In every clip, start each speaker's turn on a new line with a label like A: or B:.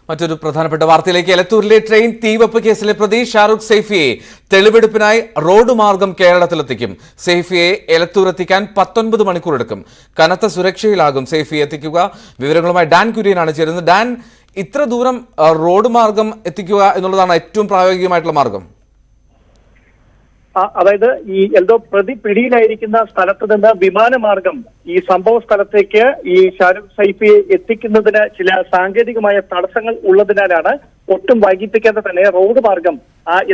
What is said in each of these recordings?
A: മറ്റൊരു പ്രധാനപ്പെട്ട വാർത്തയിലേക്ക്. എലത്തൂരിലെ ട്രെയിൻ തീവെപ്പ് കേസിലെ പ്രതി ഷാറുഖ് സൈഫിയെ തെളിവെടുപ്പിനായി റോഡ് മാർഗം കേരളത്തിലെത്തിക്കും. സൈഫിയെ എലത്തൂർ എത്തിക്കാൻ 19 മണിക്കൂർ എടുക്കും. കനത്ത സുരക്ഷയിലാകും സൈഫിയെ എത്തിക്കുക. വിവരങ്ങളുമായി ഡാൻ കുര്യനാണ് ചേരുന്നത്. ഡാൻ, ഇത്ര ദൂരം റോഡ് മാർഗം എത്തിക്കുക എന്നുള്ളതാണ് ഏറ്റവും പ്രായോഗികമായിട്ടുള്ള മാർഗം.
B: അതായത് ഈ എന്തോ പ്രതി പിടിയിലായിരിക്കുന്ന സ്ഥലത്ത് നിന്ന് വിമാനമാർഗം ഈ സംഭവ സ്ഥലത്തേക്ക് ഈ ഷാരൂഖ് സൈഫിയെ എത്തിക്കുന്നതിന് ചില സാങ്കേതികമായ തടസ്സങ്ങൾ ഉള്ളതിനാലാണ് ഒട്ടും വൈകിപ്പിക്കാതെ തന്നെ റോഡ് മാർഗം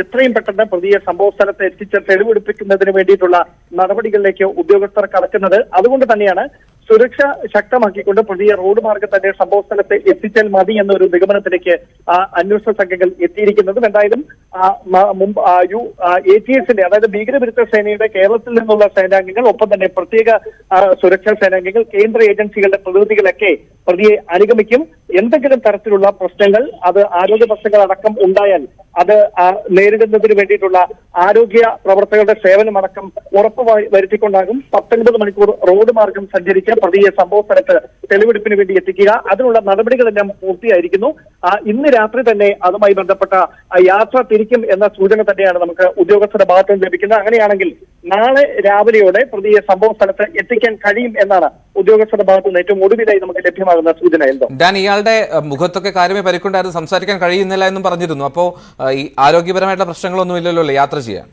B: എത്രയും പെട്ടെന്ന് പ്രതിയെ സംഭവ സ്ഥലത്ത് എത്തിച്ച് തെളിവെടുപ്പിക്കുന്നതിന് വേണ്ടിയിട്ടുള്ള നടപടികളിലേക്ക് ഉദ്യോഗസ്ഥർ കടക്കുന്നത്. അതുകൊണ്ട് തന്നെയാണ് സുരക്ഷ ശക്തമാക്കിക്കൊണ്ട് പ്രതിയെ റോഡ് മാർഗം തന്നെ സംഭവ സ്ഥലത്ത് എത്തിച്ചാൽ മതി എന്നൊരു നിഗമനത്തിലേക്ക് അന്വേഷണ സംഘങ്ങൾ എത്തിയിരിക്കുന്നത്. എന്തായാലും ATS-ന്റെ അതായത് ഭീകരവിരുദ്ധ സേനയുടെ കേരളത്തിൽ നിന്നുള്ള സേനാംഗങ്ങൾ, ഒപ്പം തന്നെ പ്രത്യേക സുരക്ഷാ സേനാംഗങ്ങൾ, കേന്ദ്ര ഏജൻസികളുടെ പ്രതിനിധികളൊക്കെ പ്രതിയെ അനുഗമിക്കും. എന്തെങ്കിലും തരത്തിലുള്ള പ്രശ്നങ്ങൾ, അത് ആരോഗ്യ പ്രശ്നങ്ങൾ അടക്കം ഉണ്ടായാൽ അത് നേരിടുന്നതിന് വേണ്ടിയിട്ടുള്ള ആരോഗ്യ പ്രവർത്തകരുടെ സേവനമടക്കം ഉറപ്പ് വരുത്തിക്കൊണ്ടാകും 19 മണിക്കൂർ റോഡ് മാർഗം സഞ്ചരിച്ച് പ്രതിയെ സംഭവ സ്ഥലത്ത് തെളിവെടുപ്പിന് വേണ്ടി എത്തിക്കുക. അതിനുള്ള നടപടികളെല്ലാം പൂർത്തിയായിരിക്കുന്നു. ഇന്ന് രാത്രി തന്നെ അതുമായി ബന്ധപ്പെട്ട യാത്ര തിരിക്കും എന്ന സൂചന തന്നെയാണ് നമുക്ക് ഉദ്യോഗസ്ഥരുടെ ഭാഗത്ത് നിന്ന് ലഭിക്കുന്നത്. അങ്ങനെയാണെങ്കിൽ നാളെ രാവിലെയോടെ പ്രതിയെ സംഭവ സ്ഥലത്ത് എത്തിക്കാൻ കഴിയും എന്നാണ് ഉദ്യോഗസ്ഥരുടെ ഭാഗത്ത് നിന്ന് ഏറ്റവും ഒടുവിലായി നമുക്ക് ലഭ്യമാകുന്ന സൂചന.
A: ഡാൻ, ഇയാളുടെ മുഖത്തൊക്കെ കാര്യമായി പരിക്കുണ്ടായിരുന്നു, സംസാരിക്കാൻ കഴിയുന്നില്ല എന്നും പറഞ്ഞിരുന്നു. അപ്പോ ഈ ആരോഗ്യപരമായിട്ടുള്ള പ്രശ്നങ്ങളൊന്നും ഇല്ലല്ലോ യാത്ര ചെയ്യാൻ?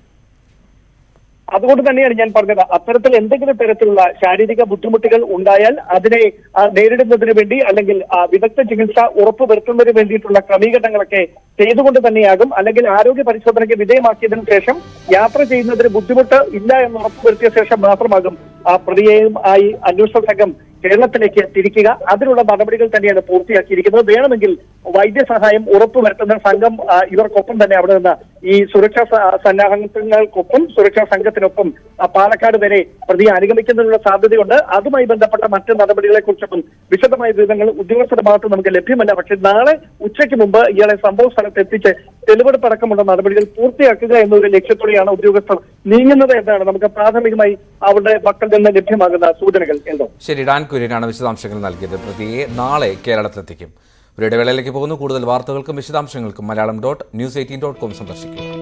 B: അതുകൊണ്ട് തന്നെയാണ് ഞാൻ പറഞ്ഞത്, അത്തരത്തിൽ എന്തെങ്കിലും തരത്തിലുള്ള ശാരീരിക ബുദ്ധിമുട്ടുകൾ ഉണ്ടായാൽ അതിനെ നേരിടുന്നതിന് വേണ്ടി അല്ലെങ്കിൽ വിദഗ്ധ ചികിത്സ ഉറപ്പുവരുത്തുന്നതിന് വേണ്ടിയിട്ടുള്ള ക്രമീകരണങ്ങളൊക്കെ ചെയ്തുകൊണ്ട് തന്നെയാകും. അല്ലെങ്കിൽ ആരോഗ്യ പരിശോധനയ്ക്ക് വിധേയമാക്കിയതിനു ശേഷം യാത്ര ചെയ്യുന്നതിന് ബുദ്ധിമുട്ട് ഇല്ല എന്ന് ഉറപ്പുവരുത്തിയ ശേഷം മാത്രമാകും പ്രതിയെയും ആയി അന്വേഷണ സംഘം കേരളത്തിലേക്ക് തിരിക്കുക. അതിനുള്ള നടപടികൾ തന്നെയാണ് പൂർത്തിയാക്കിയിരിക്കുന്നത്. വേണമെങ്കിൽ വൈദ്യസഹായം ഉറപ്പുവരുത്തുന്ന സംഘം ഇവർക്കൊപ്പം തന്നെ അവിടെ നിന്ന് ഈ സുരക്ഷാ സന്നാഹങ്ങൾക്കൊപ്പം സുരക്ഷാ സംഘത്തിനൊപ്പം പാലക്കാട് വരെ പ്രതിയെ അനുഗമിക്കുന്നതിനുള്ള സാധ്യതയുണ്ട്. അതുമായി ബന്ധപ്പെട്ട മറ്റ് നടപടികളെ കുറിച്ചൊന്നും വിശദമായ വിവരങ്ങൾ ഉദ്യോഗസ്ഥരുടെ ഭാഗത്ത് നമുക്ക് ലഭ്യമല്ല. പക്ഷേ നാളെ ഉച്ചയ്ക്ക് മുമ്പ് ഇയാളെ സംഭവ സ്ഥലത്ത് എത്തിച്ച് തെളിവെടുപ്പടക്കമുള്ള നടപടികൾ പൂർത്തിയാക്കുക എന്നൊരു ലക്ഷ്യത്തോടെയാണ് ഉദ്യോഗസ്ഥർ നീങ്ങുന്നത് എന്നാണ് നമുക്ക് പ്രാഥമികമായി അവരുടെ പക്കൽ നിന്ന് ലഭ്യമാകുന്ന സൂചനകൾ. എന്തോ
A: ശരി, ഡാൻ കുര്യനാണ് വിശദാംശങ്ങൾ നൽകിയത്. പ്രതിയെ നാളെ കേരളത്തിലെത്തിക്കും. ഒരു ഇടവേളയിലേക്ക് പോകുന്നു. കൂടുതൽ വാർത്തകൾക്കും വിശദാംശങ്ങൾക്കും Malayalam.news18.com സന്ദർശിക്കുക.